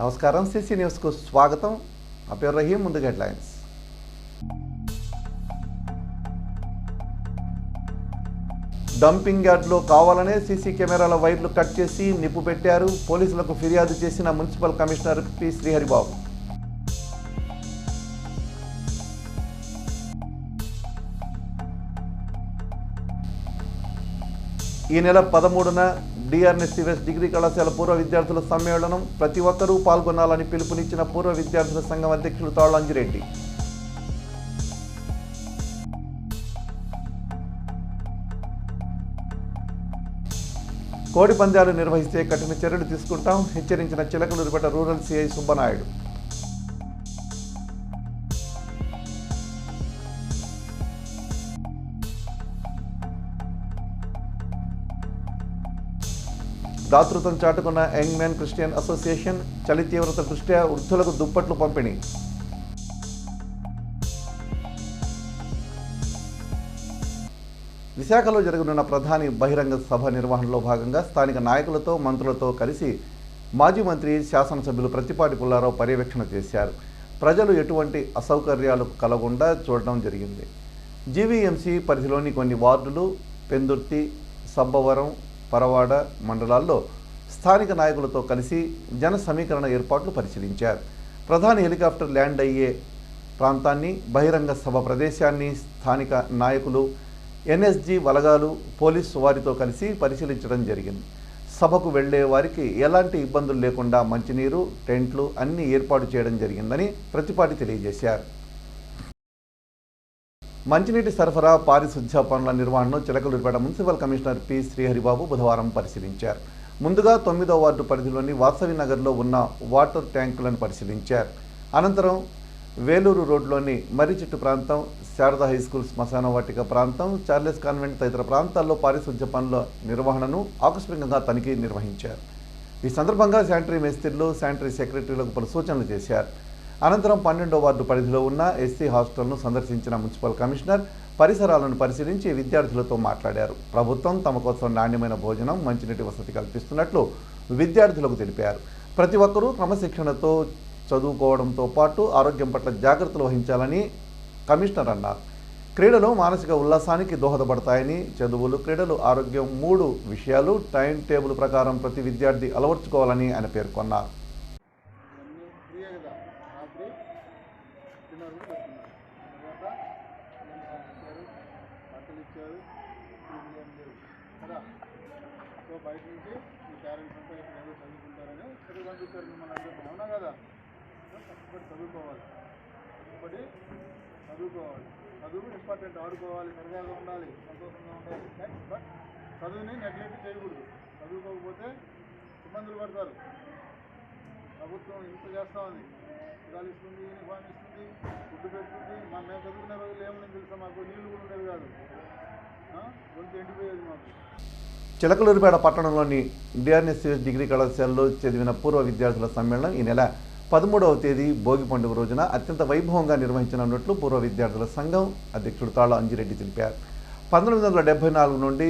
నమస్కారం సిసి న్యూస్కు స్వాగతం. నా పేరు రహీం. ముందుగా హెడ్లైన్స్. డంపింగ్ యార్డ్లో కావాలనే సీసీ కెమెరాల వైర్లు కట్ చేసి నిప్పు పెట్టారు. పోలీసులకు ఫిర్యాదు చేసిన మున్సిపల్ కమిషనర్ పి శ్రీహరిబాబు. ఈ నెల 13న డిఆర్ఎన్ఎస్సిఎస్ డిగ్రీ కళాశాల పూర్వ విద్యార్థుల సమ్మేళనం. ప్రతి ఒక్కరూ పాల్గొనాలని పిలుపునిచ్చిన పూర్వ విద్యార్థుల సంఘం అధ్యక్షుడు తాళ్ల అంజిరెడ్డి. కోడి పందాలు నిర్వహిస్తే కఠిన చర్యలు తీసుకుంటాం హెచ్చరించిన చిలకలూరిపేట రూరల్ సిఐ సుబ్బనాయుడు. దాతృత్వం చాటుకున్న యంగ్ మ్యాన్ క్రిస్టియన్ అసోసియేషన్. చలి తీవ్రత దృష్ట్యా వృద్ధులకు దుప్పట్లు పంపిణీ. విశాఖలో జరగనున్న ప్రధాని బహిరంగ సభ నిర్వహణలో భాగంగా స్థానిక నాయకులతో మంత్రులతో కలిసి మాజీ మంత్రి శాసనసభ్యులు ప్రత్తిపాటి పుల్లారావు పర్యవేక్షణ చేశారు. ప్రజలు ఎటువంటి అసౌకర్యాలు కలగకుండా చూడడం జరిగింది. జీవీఎంసీ పరిధిలోని కొన్ని వార్డులు పెందుర్తి, సబ్బవరం, పరవాడ మండలాల్లో స్థానిక నాయకులతో కలిసి జన సమీకరణ ఏర్పాట్లు పరిశీలించారు. ప్రధాని హెలికాప్టర్ ల్యాండ్ అయ్యే ప్రాంతాన్ని, బహిరంగ సభ ప్రదేశాన్ని స్థానిక నాయకులు, ఎన్ఎస్జీ బలగాలు, పోలీసు వారితో కలిసి పరిశీలించడం జరిగింది. సభకు వెళ్లే వారికి ఎలాంటి ఇబ్బందులు లేకుండా మంచినీరు, టెంట్లు అన్నీ ఏర్పాటు చేయడం జరిగిందని ప్రతిపాటి తెలియజేశారు. మంచినీటి సరఫరా, పారిశుధ్య పనుల నిర్వహణను Chilakaluripet municipal commissioner P Sriharibabu బుధవారం పరిశీలించారు. ముందుగా 9వ వార్డు పరిధిలోని వాసవి నగర్లో ఉన్న వాటర్ ట్యాంకులను పరిశీలించారు. అనంతరం వేలూరు రోడ్లోని మర్రిచెట్టు ప్రాంతం, శారదా హైస్కూల్ శ్మశాన వాటిక ప్రాంతం, చార్లెస్ కాన్వెంట్ తదితర ప్రాంతాల్లో పారిశుధ్య పనుల నిర్వహణను ఆకస్మికంగా తనిఖీ నిర్వహించారు. ఈ సందర్భంగా శానిటరీ మేస్త్రీలు, శానిటరీ సెక్రటరీలకు పలు సూచనలు చేశారు. అనంతరం 12వ వార్డు పరిధిలో ఉన్న ఎస్సీ హాస్టల్ను సందర్శించిన మున్సిపల్ కమిషనర్ పరిసరాలను పరిశీలించి విద్యార్థులతో మాట్లాడారు. ప్రభుత్వం తమ కోసం నాణ్యమైన భోజనం, మంచినీటి వసతి కల్పిస్తున్నట్లు విద్యార్థులకు తెలిపారు. ప్రతి ఒక్కరూ క్రమశిక్షణతో చదువుకోవడంతో పాటు ఆరోగ్యం పట్ల జాగ్రత్తలు వహించాలని కమిషనర్ అన్నారు. క్రీడలు మానసిక ఉల్లాసానికి దోహదపడతాయని, చదువులు, క్రీడలు, ఆరోగ్యం 3 విషయాలు టైం టేబుల్ ప్రకారం ప్రతి విద్యార్థి అలవర్చుకోవాలని ఆయన పేర్కొన్నారు. బయట నుంచి మీ పేరెంట్స్ అంతా ఇక్కడ ఏదో చదువుకుంటారని చదువు పంపిస్తారు మిమ్మల్ని అందరూ. అవునా కదా? కష్టపడి చదువుకోవాలి, చదువు ఇంపార్టెంట్. ఆడుకోవాలి, సరదాగా ఉండాలి, సంతోషంగా ఉండాలి. బట్ చదువుని నెగ్లెక్ట్ చేయకూడదు. చదువుకోకపోతే ఇబ్బందులు పడతారు. ప్రభుత్వం ఇంత చేస్తూ ఉంది, ఇదాలు ఇస్తుంది, యూనిఫామ్ ఇస్తుంది, ఫుడ్ పెడుతుంది. మేము చదువుకునే రోజులు ఏమని తెలుసా, మాకు నీళ్ళు కూడా ఉండేవి కాదు, గొంతు ఎండిపోయేది మాకు. చిలకలూరిపేట పట్టణంలోని డిఆర్ఎన్ఎస్సిఎస్ డిగ్రీ కళాశాలలో చదివిన పూర్వ విద్యార్థుల సమ్మేళనం ఈ నెల 13వ తేదీ భోగి పండుగ రోజున అత్యంత వైభవంగా నిర్వహించనున్నట్లు పూర్వ విద్యార్థుల సంఘం అధ్యక్షుడు తాళ్ల అంజిరెడ్డి తెలిపారు. 1974 నుండి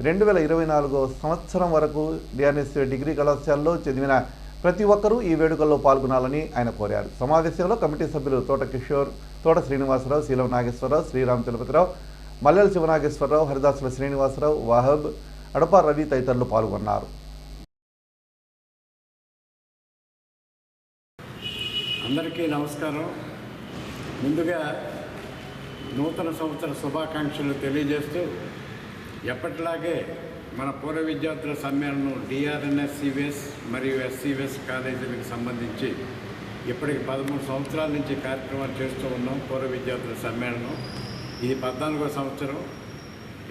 2024 సంవత్సరం వరకు డిఆర్ఎన్ఎస్సిఎస్ డిగ్రీ కళాశాలలో చదివిన ప్రతి ఒక్కరూ ఈ వేడుకల్లో పాల్గొనాలని ఆయన కోరారు. సమావేశంలో కమిటీ సభ్యులు తోట కిషోర్, తోట శ్రీనివాసరావు, శీలం నాగేశ్వరరావు, శ్రీరామ్ తిరుపతిరావు, మల్లెల శివనాగేశ్వరరావు, హరిదాసుల శ్రీనివాసరావు, వాహబ్, అడప రవి తదితరులు పాల్గొన్నారు. అందరికీ నమస్కారం. ముందుగా నూతన సంవత్సర శుభాకాంక్షలు తెలియజేస్తూ, ఎప్పటిలాగే మన పూర్వ విద్యార్థుల సమ్మేళనం డిఆర్ఎన్ఎస్సిఎస్ మరియు ఎస్సిఎస్ కాలేజీలకు సంబంధించి ఇప్పటికి 13 సంవత్సరాల నుంచి కార్యక్రమాలు చేస్తూ ఉన్నాం. పూర్వ విద్యార్థుల సమ్మేళనం ఇది 14వ సంవత్సరం.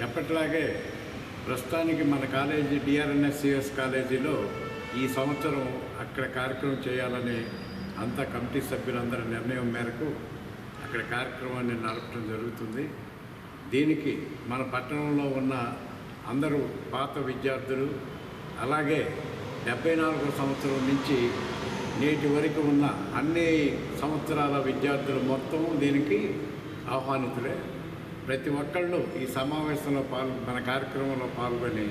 ఎప్పటిలాగే ప్రస్తుతానికి మన కాలేజీ డిఆర్ఎన్ఎస్సిఎస్ కాలేజీలో ఈ సంవత్సరం అక్కడ కార్యక్రమం చేయాలని అంతా కమిటీ సభ్యులందరి నిర్ణయం మేరకు అక్కడ కార్యక్రమాన్ని నడపడం జరుగుతుంది. దీనికి మన పట్టణంలో ఉన్న అందరూ పాత విద్యార్థులు, అలాగే 74వ సంవత్సరం నుంచి నేటి వరకు ఉన్న అన్ని సంవత్సరాల విద్యార్థులు మొత్తం దీనికి ఆహ్వానితులే. ప్రతి ఒక్కళ్ళు ఈ సమావేశంలో మన కార్యక్రమంలో పాల్గొని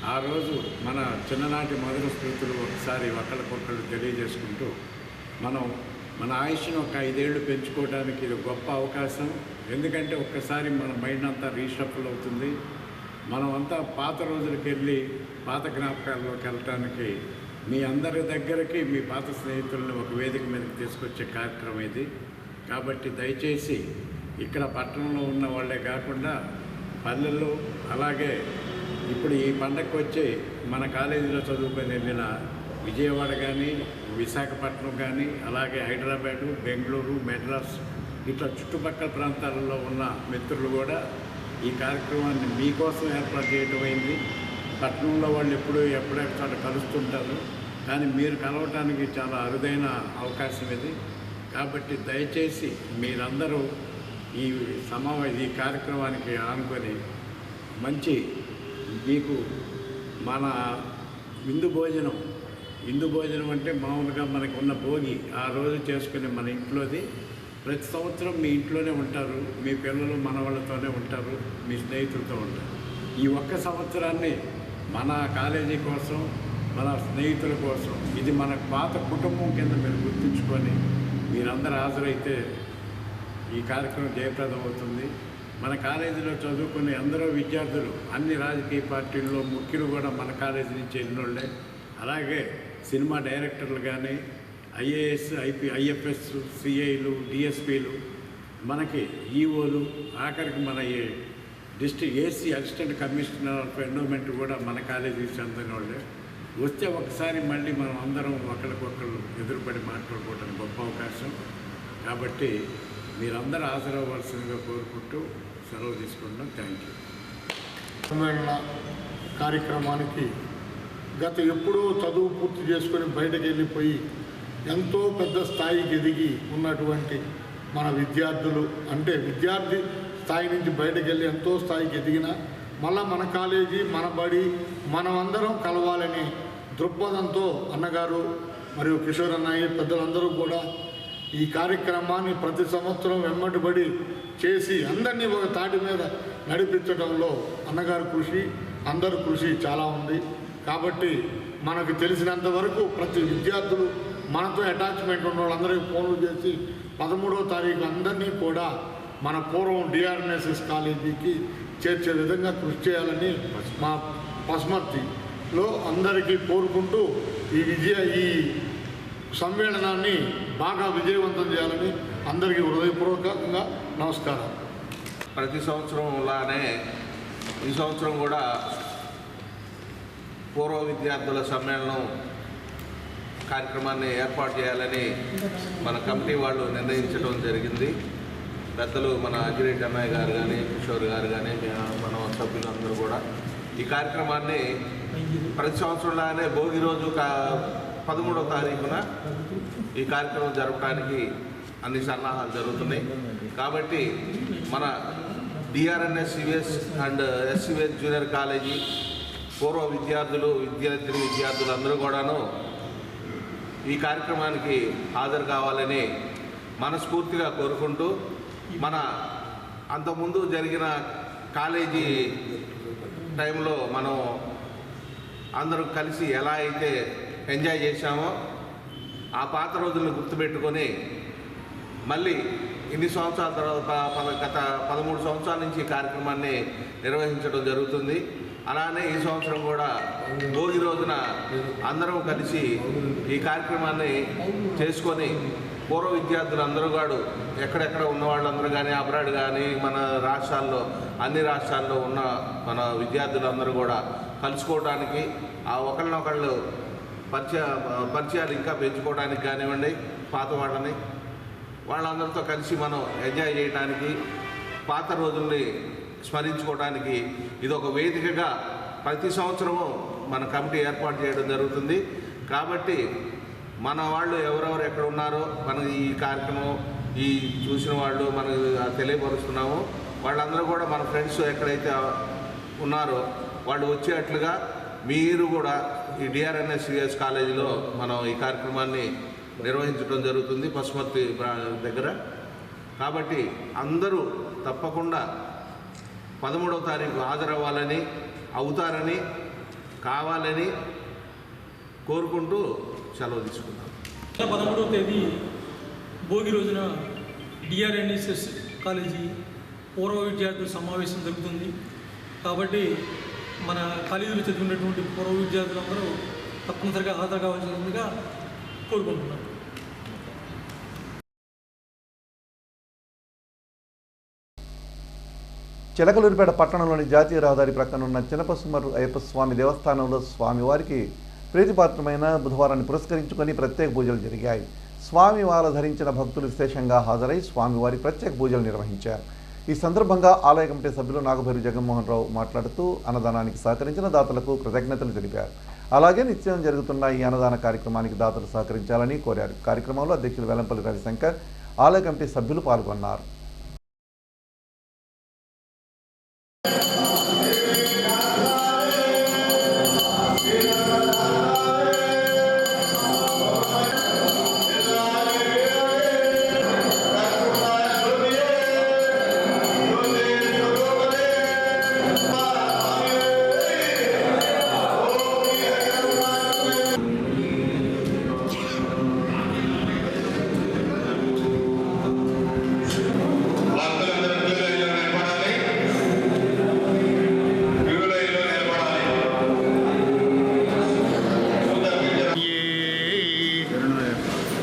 ఆ రోజు మన చిన్ననాటి మధుర స్మృతులు ఒకసారి ఒకళ్ళకొకళ్ళు తెలియజేసుకుంటూ మన ఆయుష్ను ఒక 5 ఏళ్ళు పెంచుకోవడానికి ఇది గొప్ప అవకాశం. ఎందుకంటే ఒక్కసారి మన మైండ్ అంతా రీషఫల్ అవుతుంది. మనం అంతా పాత రోజులకి వెళ్ళి పాత జ్ఞాపకాల్లోకి వెళ్ళటానికి మీ అందరి దగ్గరికి మీ పాత స్నేహితులను ఒక వేదిక మీదకి తీసుకొచ్చే కార్యక్రమం ఇది. కాబట్టి దయచేసి ఇక్కడ పట్టణంలో ఉన్న వాళ్ళే కాకుండా పల్లెల్లో, అలాగే ఇప్పుడు ఈ పండగకు వచ్చి మన కాలేజీలో చదువుకొని వెళ్ళిన విజయవాడ కానీ, విశాఖపట్నం కానీ, అలాగే హైదరాబాదు, బెంగళూరు, మెడ్రాస్ ఇట్లా చుట్టుపక్కల ప్రాంతాలలో ఉన్న మిత్రులు కూడా ఈ కార్యక్రమాన్ని మీకోసం ఏర్పాటు చేయడం అయింది. పట్టణంలో వాళ్ళు ఎప్పుడెక్కడ కలుస్తుంటారు, కానీ మీరు కలవటానికి చాలా అరుదైన అవకాశం ఇది. కాబట్టి దయచేసి మీరందరూ ఈ కార్యక్రమానికి ఆనుకొని మంచి మీకు మన విందు భోజనం అంటే మామూలుగా మనకు ఉన్న భోగి ఆ రోజు చేసుకునే మన ఇంట్లోది. ప్రతి సంవత్సరం మీ ఇంట్లోనే ఉంటారు, మీ పిల్లలు మన వాళ్ళతోనే ఉంటారు, మీ స్నేహితులతో ఉంటారు. ఈ ఒక్క సంవత్సరాన్ని మన కాలేజీ కోసం, మన స్నేహితుల కోసం, ఇది మన పాత కుటుంబం కింద మీరు గుర్తుంచుకొని మీరందరూ హాజరైతే ఈ కార్యక్రమం జయప్రదం అవుతుంది. మన కాలేజీలో చదువుకునే అందరూ విద్యార్థులు, అన్ని రాజకీయ పార్టీల్లో ముఖ్యులు కూడా మన కాలేజీ నుంచి వెళ్ళినోళ్ళే. అలాగే సినిమా డైరెక్టర్లు కానీ, ఐఏఎస్, ఐఎఫ్ఎస్, సిఐలు, డిఎస్పీలు, మనకి ఈఓలు, ఆఖరికి మన district AC assistant commissioner of endowment కూడా మన కాలేజీకి చెందిన వాళ్ళే. వస్తే ఒకసారి మళ్ళీ మనం అందరం ఒకరికొకరు ఎదురుపడి మాట్లాడుకోవడానికి గొప్ప అవకాశం. కాబట్టి మీరందరూ హాజరవ్వాల్సిందిగా కోరుకుంటూ సెలవు తీసుకుంటున్నాం. Thank you. సమ్మేళన కార్యక్రమానికి ఎప్పుడో చదువు పూర్తి చేసుకొని బయటకు వెళ్ళిపోయి ఎంతో పెద్ద స్థాయికి ఎదిగి ఉన్నటువంటి మన విద్యార్థులు, అంటే విద్యార్థి స్థాయి నుంచి బయటకు వెళ్ళి ఎంతో స్థాయికి ఎదిగిన మళ్ళీ మన కాలేజీ, మన బడి, మనమందరం కలవాలని దృక్పథంతో అన్నగారు మరియు కిషోర్ అన్నయ్య పెద్దలందరూ కూడా ఈ కార్యక్రమాన్ని ప్రతి సంవత్సరం వెంబడిబడి చేసి అందరినీ ఒక తాటి మీద నడిపించడంలో అన్నగారు కృషి, అందరి కృషి చాలా ఉంది. కాబట్టి మనకు తెలిసినంత వరకు ప్రతి విద్యార్థులు మనతో అటాచ్మెంట్ ఉన్న వాళ్ళందరికీ ఫోన్లు చేసి 13వ తారీఖు అందరినీ కూడా మన పూర్వం డిఆర్ఎన్ఎస్ఎస్ కాలేజీకి చేర్చే విధంగా కృషి చేయాలని మా పసుమర్తిలో అందరికీ కోరుకుంటూ ఈ సమ్మేళనాన్ని బాగా విజయవంతం చేయాలని అందరికీ హృదయపూర్వకంగా నమస్కారం. ప్రతి సంవత్సరంలానే ఈ సంవత్సరం కూడా పూర్వ విద్యార్థుల సమ్మేళనం కార్యక్రమాన్ని ఏర్పాటు చేయాలని మన కమిటీ వాళ్ళు నిర్ణయించడం జరిగింది. పెద్దలు మన అజిరెడ్డి అన్నయ్య గారు కానీ, కిషోర్ గారు కానీ, మన సభ్యులందరూ కూడా ఈ కార్యక్రమాన్ని ప్రతి సంవత్సరంలానే భోగి రోజు 13వ తారీఖున ఈ కార్యక్రమం జరపడానికి అన్ని సన్నాహాలు జరుగుతున్నాయి. కాబట్టి మన DRNS CVS and SCVS junior college పూర్వ విద్యార్థులు అందరూ కూడాను ఈ కార్యక్రమానికి హాజరు కావాలని మనస్ఫూర్తిగా కోరుకుంటూ, మన అంతకుముందు జరిగిన కాలేజీ టైంలో మనం అందరూ కలిసి ఎలా అయితే ఎంజాయ్ చేశామో ఆ పాత రోజులను గుర్తుపెట్టుకొని మళ్ళీ ఇన్ని సంవత్సరాల తర్వాత గత 13 సంవత్సరాల నుంచి ఈ కార్యక్రమాన్ని నిర్వహించడం జరుగుతుంది. అలానే ఈ సంవత్సరం కూడా భోగి రోజున అందరం కలిసి ఈ కార్యక్రమాన్ని చేసుకొని పూర్వ విద్యార్థులు అందరూ కూడా ఎక్కడెక్కడ ఉన్న వాళ్ళందరూ కానీ, అబ్రాడ్ కానీ, మన రాష్ట్రాల్లో అన్ని రాష్ట్రాల్లో ఉన్న మన విద్యార్థులందరూ కూడా కలుసుకోవడానికి, ఆ ఒకళ్ళనొకళ్ళు పరిచయాలు ఇంకా పెంచుకోవడానికి కానివ్వండి, పాత వాళ్ళందరితో కలిసి మనం ఎంజాయ్ చేయడానికి, పాత రోజుల్ని స్మరించుకోవడానికి ఇది ఒక వేదికగా ప్రతి సంవత్సరము మన కమిటీ ఏర్పాటు చేయడం జరుగుతుంది. కాబట్టి మన వాళ్ళు ఎవరెవరు ఎక్కడ ఉన్నారో మన ఈ కార్యక్రమం చూసిన వాళ్ళు మనకు తెలియపరుస్తున్నాము. వాళ్ళందరూ కూడా మన ఫ్రెండ్స్ ఎక్కడైతే ఉన్నారో వాళ్ళు వచ్చేట్లుగా మీరు కూడా ఈ డిఆర్ఎన్ఎస్ కాలేజీలో మనం ఈ కార్యక్రమాన్ని నిర్వహించడం జరుగుతుంది పసుమర్తి దగ్గర. కాబట్టి అందరూ తప్పకుండా 13వ తారీఖు హాజరవ్వాలని, అవుతారని కావాలని కోరుకుంటూ సెలవు తీసుకున్నాం. 13వ తేదీ భోగి రోజున డిఆర్ఎన్ఎస్ఎస్ కాలేజీ పూర్వ విద్యార్థుల సమావేశం జరుగుతుంది. కాబట్టి మన కాలేజీలో చదివినటువంటి పూర్వ విద్యార్థులందరూ తప్పనిసరిగా హాజరు కావాల్సిందిగా కోరుకుంటున్నాం. చిలకలూరిపేట పట్టణంలోని జాతీయ రహదారి ప్రక్కన ఉన్న చినపసుమరు అయ్యప్ప స్వామి దేవస్థానంలో స్వామివారికి ప్రీతిపాత్రమైన బుధవారాన్ని పురస్కరించుకొని ప్రత్యేక పూజలు జరిగాయి. స్వామివార ధరించిన భక్తులు విశేషంగా హాజరై స్వామివారి ప్రత్యేక పూజలు నిర్వహించారు. ఈ సందర్భంగా ఆలయ కమిటీ సభ్యులు నాగభైరు జగన్మోహన్ రావు మాట్లాడుతూ అన్నదానానికి సహకరించిన దాతలకు కృతజ్ఞతలు తెలిపారు. అలాగే నిత్యం జరుగుతున్న ఈ అన్నదాన కార్యక్రమానికి దాతలు సహకరించాలని కోరారు. కార్యక్రమంలో అధ్యక్షులు వెల్లంపల్లి రవిశంకర్, ఆలయ కమిటీ సభ్యులు పాల్గొన్నారు.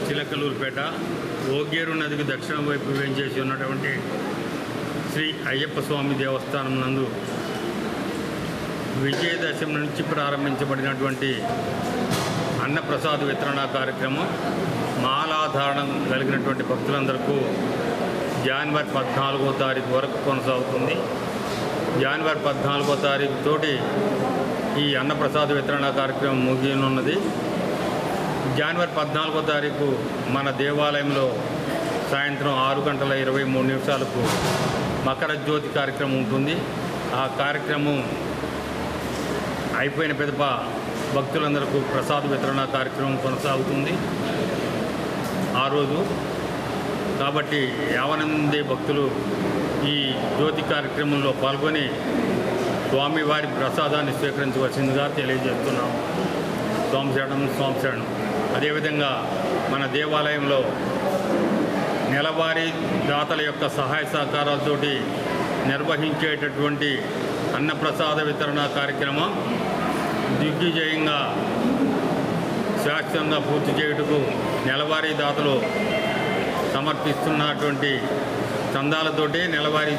చిలకలూరుపేట ఓగేరు నదికి దక్షిణ వైపు వేంచేసి ఉన్నటువంటి శ్రీ అయ్యప్ప స్వామి దేవస్థానం నందు విజయదశమి నుంచి ప్రారంభించబడినటువంటి అన్నప్రసాద వితరణ కార్యక్రమం మాలాధారణం కలిగినటువంటి భక్తులందరికీ జనవరి 14వ తారీఖు వరకు కొనసాగుతుంది. జనవరి 14వ తారీఖు తోటి ఈ అన్నప్రసాద వితరణ కార్యక్రమం ముగియనున్నది. జనవరి 14వ తారీఖు మన దేవాలయంలో సాయంత్రం 6:23 మకర జ్యోతి కార్యక్రమం ఉంటుంది. ఆ కార్యక్రమం అయిపోయిన పిదప భక్తులందరికీ ప్రసాద వితరణ కార్యక్రమం కొనసాగుతుంది ఆ రోజు. కాబట్టి 50 మంది భక్తులు ఈ జ్యోతి కార్యక్రమంలో పాల్గొని స్వామివారి ప్రసాదాన్ని స్వీకరించవలసిందిగా తెలియజేస్తున్నాం. స్వామి శరణం. అదేవిధంగా మన దేవాలయంలో నెలవారీ దాతల యొక్క సహాయ సహకారాలతోటి నిర్వహించేటటువంటి అన్నప్రసాద వితరణ కార్యక్రమం దిగ్విజయంగా శాశ్వతంగా పూర్తి చేయుటకు నెలవారీ దాతలు సమర్పిస్తున్నటువంటి చందాలతోటి నెలవారీ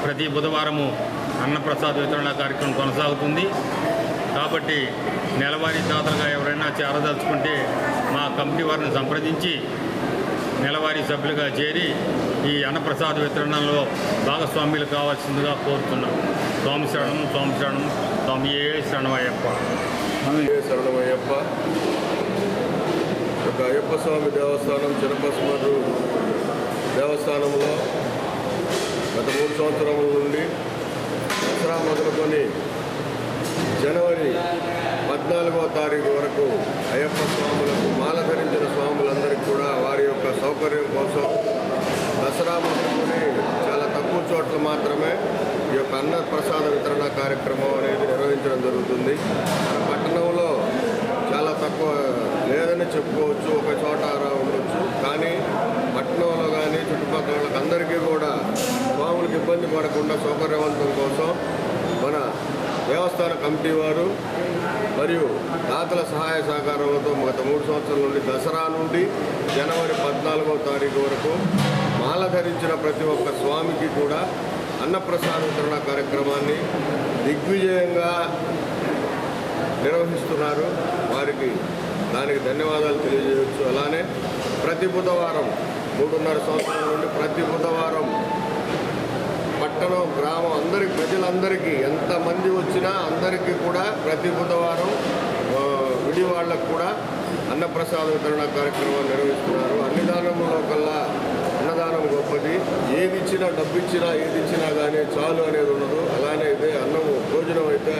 ప్రతి బుధవారము అన్నప్రసాద వితరణ కార్యక్రమం కొనసాగుతుంది. కాబట్టి నెలవారీ దాతలుగా ఎవరైనా చేరదలుచుకుంటే మా కమిటీ వారిని సంప్రదించి నెలవారీ సభ్యులుగా చేరి ఈ అన్నప్రసాద వితరణలో భాగస్వామ్యులు కావాల్సిందిగా కోరుతున్నాం. స్వామి శరణం. స్వామియే శరణమయ్యప్ప. శరణమయ్యప్ప. ఒక అయ్యప్ప స్వామి దేవస్థానం చినపసుమర్రు దేవస్థానంలో గత 3 సంవత్సరముల నుండి దసరా మొదలుకొని జనవరి 14వ తారీఖు వరకు అయ్యప్ప స్వాములకు మాల ధరించిన స్వాములందరికీ కూడా వారి యొక్క సౌకర్యం కోసం దసరా మొదలుకొని చాలా తక్కువ చోట్ల మాత్రమే ఈ యొక్క అన్న ప్రసాద వితరణ కార్యక్రమం అనేది నిర్వహించడం జరుగుతుంది. పట్టణంలో చాలా తక్కువ లేదని చెప్పుకోవచ్చు, ఒక చోట ఉండొచ్చు. కానీ పట్టణంలో కానీ చుట్టుపక్కల వాళ్ళకి అందరికీ కూడా స్వాములకు ఇబ్బంది పడకుండా సౌకర్యవంతం కోసం మన దేవస్థాన కమిటీ వారు మరియు దాతల సహాయ సహకారాలతో గత 3 సంవత్సరాల నుండి దసరా నుండి జనవరి 14వ తారీఖు వరకు మాల ధరించిన ప్రతి ఒక్క స్వామికి కూడా అన్నప్రసాద వితరణ కార్యక్రమాన్ని దిగ్విజయంగా నిర్వహిస్తున్నారు. వారికి దానికి ధన్యవాదాలు తెలియజేయవచ్చు. అలానే ప్రతి బుధవారం 3.5 సంవత్సరాల నుండి ప్రతి బుధవారం పట్టణం గ్రామం ప్రజలందరికీ ఎంతమంది వచ్చినా అందరికీ కూడా ప్రతి బుధవారం విడి వాళ్ళకు కూడా అన్నప్రసాద వితరణ కార్యక్రమాలు నిర్వహిస్తున్నారు. అన్ని దానంలో కల్లా అన్నదానం గొప్పది. ఏది ఇచ్చినా డబ్బు ఇచ్చినా ఏది ఇచ్చినా కానీ చాలు అనేది ఉండదు. అలానే అయితే అన్నము భోజనం అయితే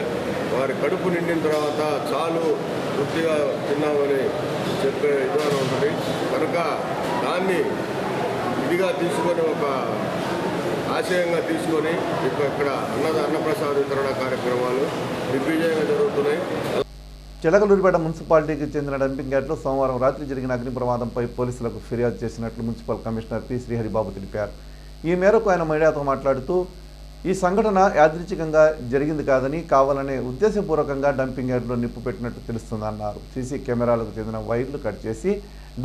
వారి కడుపు నిండిన తర్వాత చాలు తృప్తిగా తిన్నామని చెప్పే విధానం ఉంటుంది. కనుక దాన్ని ఇదిగా తీసుకొని ఒక ఆశయంగా తీసుకొని ఇక్కడ అన్నప్రసాద వితరణ కార్యక్రమాలు దిగ్విజయంగా చిలకలూరిపేట మున్సిపాలిటీకి చెందిన డంపింగ్ యార్డ్లో సోమవారం రాత్రి జరిగిన అగ్ని ప్రమాదంపై పోలీసులకు ఫిర్యాదు చేసినట్లు మున్సిపల్ కమిషనర్ పి శ్రీహరిబాబు తెలిపారు. ఈ మేరకు ఆయన మీడియాతో మాట్లాడుతూ ఈ సంఘటన యాదృచ్ఛికంగా జరిగింది కాదని కావాలనే ఉద్దేశపూర్వకంగా డంపింగ్ యార్డ్లో నిప్పు పెట్టినట్టు తెలుస్తుందన్నారు. సీసీ కెమెరాలకు చెందిన వైర్లు కట్ చేసి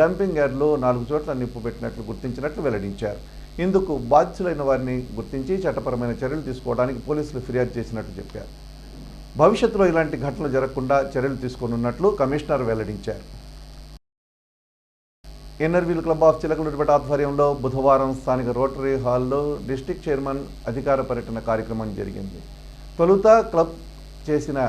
డంపింగ్ యార్డ్లో 4 చోట్ల నిప్పు పెట్టినట్లు గుర్తించినట్లు వెల్లడించారు. ఇందుకు బాధ్యులైన వారిని గుర్తించి చట్టపరమైన చర్యలు తీసుకోవడానికి పోలీసులు ఫిర్యాదు చేసినట్టు చెప్పారు. భవిష్యత్తులో ఇలాంటి ఘటనలు జరగకుండా చర్యలు తీసుకోనున్నట్లు కమిషనర్ వెల్లడించారు. ఎన్ఆర్వీల్ క్లబ్ ఆఫ్ చిలకలూరిపేట ఆధ్వర్యంలో బుధవారం స్థానిక రోటరీ హాల్లో డిస్టిక్ చైర్మన్ అధికార పర్యటన కార్యక్రమం జరిగింది. తొలుత క్లబ్ చేసిన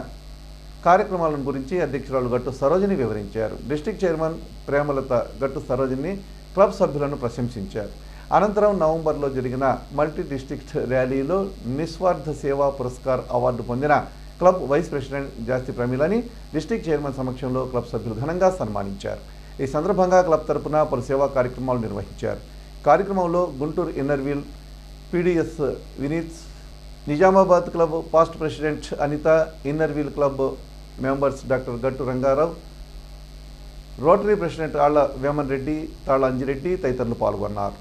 కార్యక్రమాలను గురించి అధ్యక్షురాలు గట్టు సరోజిని వివరించారు. డిస్టిక్ చైర్మన్ ప్రేమలత గట్టు సరోజిని క్లబ్ సభ్యులను ప్రశంసించారు. అనంతరం నవంబర్లో జరిగిన మల్టీ డిస్ట్రిక్ట్ ర్యాలీలో నిస్వార్థ సేవా పురస్కార్ అవార్డు పొందిన క్లబ్ వైస్ ప్రెసిడెంట్ జాస్తి ప్రమీలని డిస్టిక్ చైర్మన్ సమక్షంలో క్లబ్ సభ్యులు ఘనంగా సన్మానించారు. ఈ సందర్భంగా క్లబ్ తరపున పలు సేవా కార్యక్రమాలు నిర్వహించారు. కార్యక్రమంలో Guntur inner wheel PDS Vineeth, Nizamabad club past president Anitha, inner wheel club members doctor Gattu Rangarao, Rotary president Alla Veman Reddy, Talla Anjireddy తదితరులు పాల్గొన్నారు.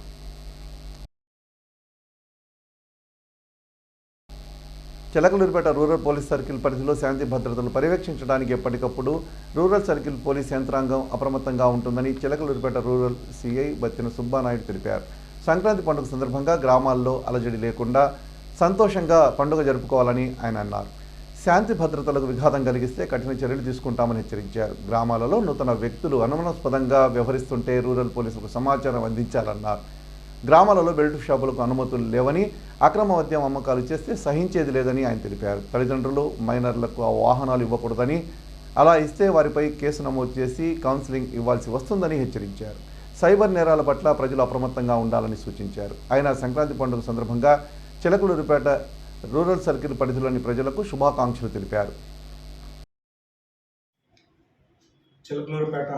చిలకలూరిపేట రూరల్ పోలీస్ సర్కిల్ పరిధిలో శాంతి భద్రతలు పర్యవేక్షించడానికి ఎప్పటికప్పుడు రూరల్ సర్కిల్ పోలీస్ యంత్రాంగం అప్రమత్తంగా ఉంటుందని చిలకలూరిపేట రూరల్ సిఐ బత్తిన సుబ్బానాయుడు తెలిపారు. సంక్రాంతి పండుగ సందర్భంగా గ్రామాల్లో అలజడి లేకుండా సంతోషంగా పండుగ జరుపుకోవాలని ఆయన అన్నారు. శాంతి భద్రతలకు విఘాతం కలిగిస్తే కఠిన చర్యలు తీసుకుంటామని హెచ్చరించారు. గ్రామాలలో నూతన వ్యక్తులు అనుమానాస్పదంగా వ్యవహరిస్తుంటే రూరల్ పోలీసులకు సమాచారం అందించాలన్నారు. గ్రామాలలో బెల్ట్ షాపులకు అనుమతులు లేవని, అక్రమ మద్యం అమ్మకాలు చేస్తే సహించేది లేదని ఆయన తెలిపారు. తల్లిదండ్రులు మైనర్లకు ఆ వాహనాలు ఇవ్వకూడదని, అలా ఇస్తే వారిపై కేసు నమోదు చేసి కౌన్సిలింగ్ ఇవ్వాల్సి వస్తుందని హెచ్చరించారు. సైబర్ నేరాల పట్ల ప్రజలు అప్రమత్తంగా ఉండాలని సూచించారు. ఆయన సంక్రాంతి పండుగ సందర్భంగా చిలకలూరిపేట రూరల్ సర్కిల్ పరిధిలోని ప్రజలకు శుభాకాంక్షలు తెలిపారు. చిలకలూరిపేట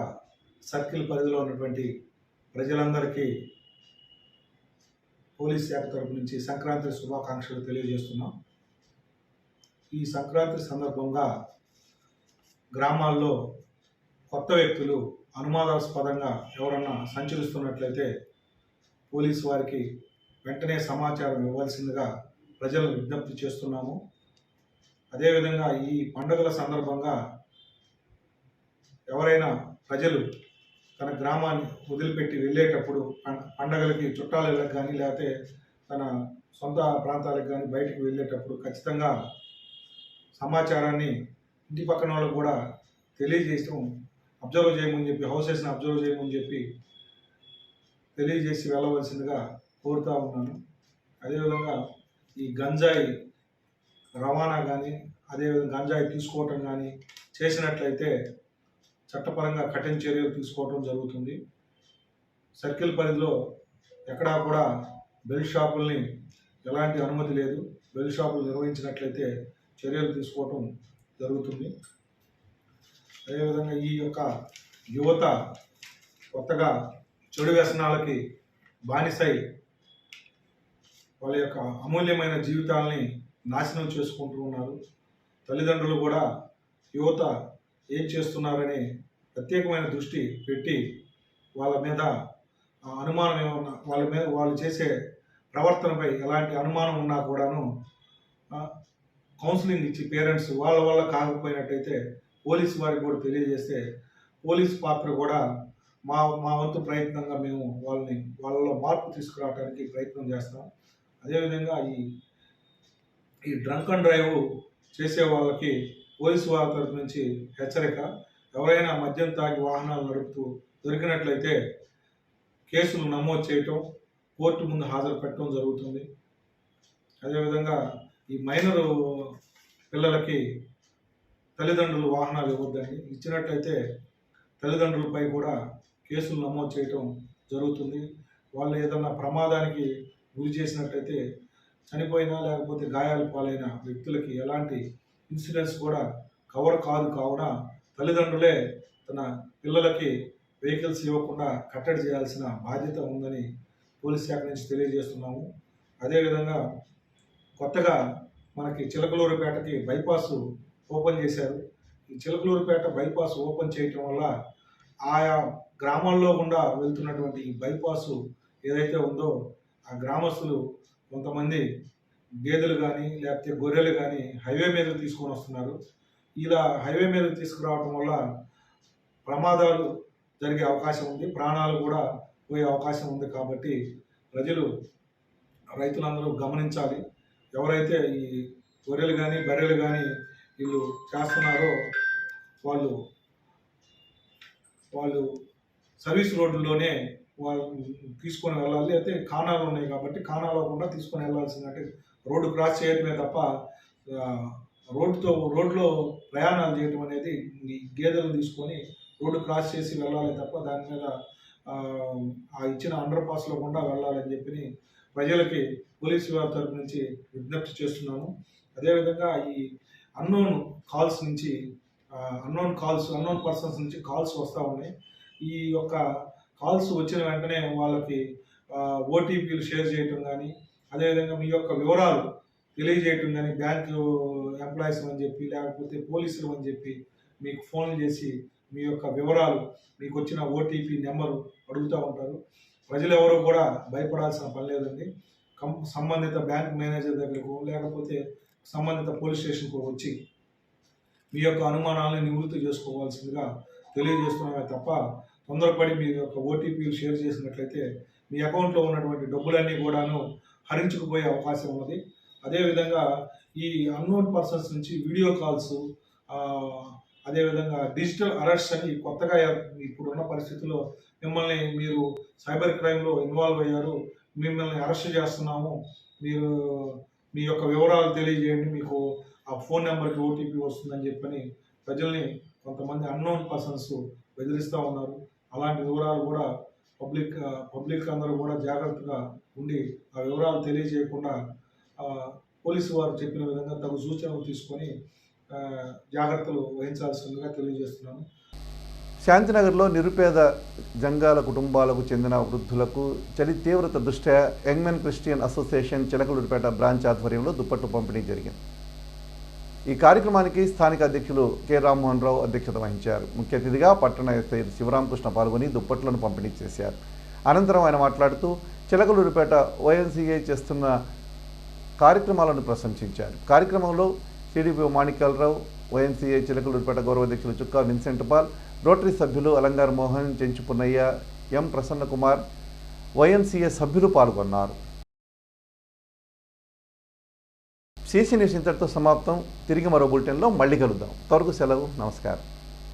సర్కిల్ పరిధిలో ఉన్నటువంటి ప్రజలందరికీ పోలీస్ శాఖ తరపు నుంచి సంక్రాంతి శుభాకాంక్షలు తెలియజేస్తున్నాం. ఈ సంక్రాంతి సందర్భంగా గ్రామాల్లో కొత్త వ్యక్తులు అనుమానాస్పదంగా ఎవరన్నా సంచరిస్తున్నట్లయితే పోలీసు వారికి వెంటనే సమాచారం ఇవ్వాల్సిందిగా ప్రజలను విజ్ఞప్తి చేస్తున్నాము. అదేవిధంగా ఈ పండుగల సందర్భంగా ఎవరైనా ప్రజలు తన గ్రామాన్ని వదిలిపెట్టి వెళ్ళేటప్పుడు పండగలకి చుట్టాలకు కానీ లేకపోతే తన సొంత ప్రాంతాలకు కానీ బయటికి వెళ్ళేటప్పుడు ఖచ్చితంగా సమాచారాన్ని ఇంటి పక్కన వాళ్ళకు కూడా తెలియజేసి అబ్జర్వ్ చేయమని చెప్పి, హౌసెస్ని అబ్జర్వ్ చేయమని చెప్పి తెలియజేసి వెళ్ళవలసిందిగా కోరుతూ ఉన్నాను. అదేవిధంగా ఈ గంజాయి రవాణా కానీ, అదేవిధంగా గంజాయి తీసుకోవటం కానీ చేసినట్లయితే చట్టపరంగా కఠిన చర్యలు తీసుకోవడం జరుగుతుంది. సర్కిల్ పరిధిలో ఎక్కడా కూడా బెల్ట్ షాపుల్ని ఎలాంటి అనుమతి లేదు. బెల్ట్ షాపులు నిర్వహించినట్లయితే చర్యలు తీసుకోవటం జరుగుతుంది. అదేవిధంగా ఈ యొక్క యువత కొత్తగా చెడు వ్యసనాలకి బానిసై వాళ్ళ యొక్క అమూల్యమైన జీవితాలని నాశనం చేసుకుంటూ ఉన్నారు. తల్లిదండ్రులు కూడా యువత ఏం చేస్తున్నారని ప్రత్యేకమైన దృష్టి పెట్టి వాళ్ళ మీద అనుమానం ఏమన్నా, వాళ్ళ మీద వాళ్ళు చేసే ప్రవర్తనపై ఎలాంటి అనుమానం ఉన్నా కూడాను కౌన్సిలింగ్ ఇచ్చి పేరెంట్స్ వాళ్ళ వల్ల కాకపోయినట్టయితే పోలీసు వారికి కూడా తెలియజేస్తే పోలీస్ పాత్ర కూడా మా వంతు ప్రయత్నంగా మేము వాళ్ళలో మార్పు తీసుకురావడానికి ప్రయత్నం చేస్తాం. అదేవిధంగా ఈ డ్రంక్ అండ్ డ్రైవ్ చేసే వాళ్ళకి పోలీసు వాళ్ళ తరఫు నుంచి హెచ్చరిక, ఎవరైనా మద్యం తాగి వాహనాలు నడుపుతూ దొరికినట్లయితే కేసులు నమోదు చేయటం, కోర్టు ముందు హాజరు పెట్టడం జరుగుతుంది. అదేవిధంగా ఈ మైనరు పిల్లలకి తల్లిదండ్రులు వాహనాలు ఇవ్వద్దండి, ఇచ్చినట్లయితే తల్లిదండ్రులపై కూడా కేసులు నమోదు చేయటం జరుగుతుంది. వాళ్ళు ఏదన్నా ప్రమాదానికి గురి చేసినట్లయితే చనిపోయినా లేకపోతే గాయాలు పాలైన వ్యక్తులకి ఎలాంటి ఇన్సూరెన్స్ కూడా కవర్ కాదు. కావున తల్లిదండ్రులే తన పిల్లలకి వెహికల్స్ ఇవ్వకుండా కట్టడి చేయాల్సిన బాధ్యత ఉందని పోలీస్ శాఖ నుంచి తెలియజేస్తున్నాము. అదేవిధంగా కొత్తగా మనకి చిలకలూరిపేటకి బైపాస్ ఓపెన్ చేశారు. ఈ చిలకలూరుపేట బైపాస్ ఓపెన్ చేయటం వల్ల ఆయా గ్రామాల్లో గుండా వెళ్తున్నటువంటి ఈ బైపాసు ఏదైతే ఉందో ఆ గ్రామస్తులు కొంతమంది గేదెలు కానీ లేకపోతే గొర్రెలు కానీ హైవే మీద తీసుకొని వస్తున్నారు. ఇలా హైవే మీద తీసుకురావటం వల్ల ప్రమాదాలు జరిగే అవకాశం ఉంది, ప్రాణాలు కూడా పోయే అవకాశం ఉంది. కాబట్టి రైతులందరూ గమనించాలి. ఎవరైతే ఈ గొర్రెలు కానీ బర్రెలు కానీ వీళ్ళు చేస్తున్నారో వాళ్ళు సర్వీస్ రోడ్డులోనే వాళ్ళు తీసుకొని వెళ్ళాలి. అయితే కానాలు ఉన్నాయి కాబట్టి కానాలో కూడా తీసుకొని వెళ్ళాల్సిందంటే రోడ్డు క్రాస్ చేయడమే తప్ప రోడ్లో ప్రయాణాలు చేయడం అనేది ఈ గేదెలను తీసుకొని రోడ్డు క్రాస్ చేసి వెళ్ళాలి తప్ప దాని మీద ఆ ఇచ్చిన అండర్ పాస్లో కూడా వెళ్ళాలని చెప్పి ప్రజలకి పోలీసు వారి తరపు నుంచి విజ్ఞప్తి చేస్తున్నాము. అదేవిధంగా ఈ అన్నోన్ పర్సన్స్ నుంచి కాల్స్ వస్తూ ఉన్నాయి. ఈ యొక్క కాల్స్ వచ్చిన వెంటనే వాళ్ళకి ఓటీపీలు షేర్ చేయటం కానీ, అదేవిధంగా మీ యొక్క వివరాలు తెలియజేయటం కానీ, బ్యాంకు ఎంప్లాయీస్ అని చెప్పి లేకపోతే పోలీసులు అని చెప్పి మీకు ఫోన్ చేసి మీ యొక్క వివరాలు, మీకు వచ్చిన ఓటీపీ నెంబరు అడుగుతూ ఉంటారు. ప్రజలు ఎవరు కూడా భయపడాల్సిన పని లేదండి. సంబంధిత బ్యాంక్ మేనేజర్ దగ్గరకు లేకపోతే సంబంధిత పోలీస్ స్టేషన్కు వచ్చి మీ యొక్క అనుమానాలను నివృత్తి చేసుకోవాల్సిందిగా తెలియజేస్తున్నామే తప్ప తొందరపడి మీ యొక్క ఓటీపీలు షేర్ చేసినట్లయితే మీ అకౌంట్లో ఉన్నటువంటి డబ్బులన్నీ కూడాను హరించుకుపోయే అవకాశం ఉన్నది. అదేవిధంగా ఈ అన్నోన్ పర్సన్స్ నుంచి వీడియో కాల్స్, అదేవిధంగా డిజిటల్ అరెస్ట్ అని కొత్తగా ఇప్పుడున్న పరిస్థితుల్లో మిమ్మల్ని మీరు సైబర్ క్రైమ్లో ఇన్వాల్వ్ అయ్యారు, మిమ్మల్ని అరెస్ట్ చేస్తున్నాము, మీరు మీ యొక్క వివరాలు తెలియజేయండి, మీకు ఆ ఫోన్ నెంబర్కి ఓటీపీ వస్తుందని చెప్పని ప్రజల్ని కొంతమంది అన్నోన్ పర్సన్స్ బెదిరిస్తూ ఉన్నారు. అలాంటి వివరాలు కూడా పబ్లిక్ అందరూ కూడా జాగ్రత్తగా ఉండి ఆ వివరాలు తెలియజేయకుండా పోలీసు వారు చెప్పిన విధంగా తగు సూచనలు తీసుకొని జాగ్రత్తలు వహించాల్సిందిగా తెలియజేస్తున్నాను. శాంతినగర్లో నిరుపేద జంగాల కుటుంబాలకు చెందిన వృద్ధులకు చలి తీవ్రత దృష్ట్యా young men Christian association Chilakaluripet branch ఆధ్వర్యంలో దుప్పట్లు పంపిణీ జరిగింది. ఈ కార్యక్రమానికి స్థానిక అధ్యక్షులు కె రామ్మోహన్ రావు అధ్యక్షత వహించారు. ముఖ్య అతిథిగా పట్టణ ఎస్ఐ శివరామకృష్ణ పాల్గొని దుప్పట్లను పంపిణీ చేశారు. అనంతరం ఆయన మాట్లాడుతూ చిలకలూరుపేట ONCA చేస్తున్న కార్యక్రమాలను ప్రశంసించారు. కార్యక్రమంలో టీడీపీ మాణిక్యాలరావు, ONCA చిలకలూరుపేట గౌరవ అధ్యక్షులు చుక్కా విన్సెంట్ పాల్, రోటరీ సభ్యులు అలంగారు మోహన్, చెంచు పున్నయ్య, ఎం ప్రసన్నకుమార్, ONCA సభ్యులు పాల్గొన్నారు. CC న్యూస్ ఇంతటితో సమాప్తం. తిరిగి మరో బులెటిన్లో మళ్ళీ కలుద్దాం. త్వరగా సెలవు. నమస్కారం.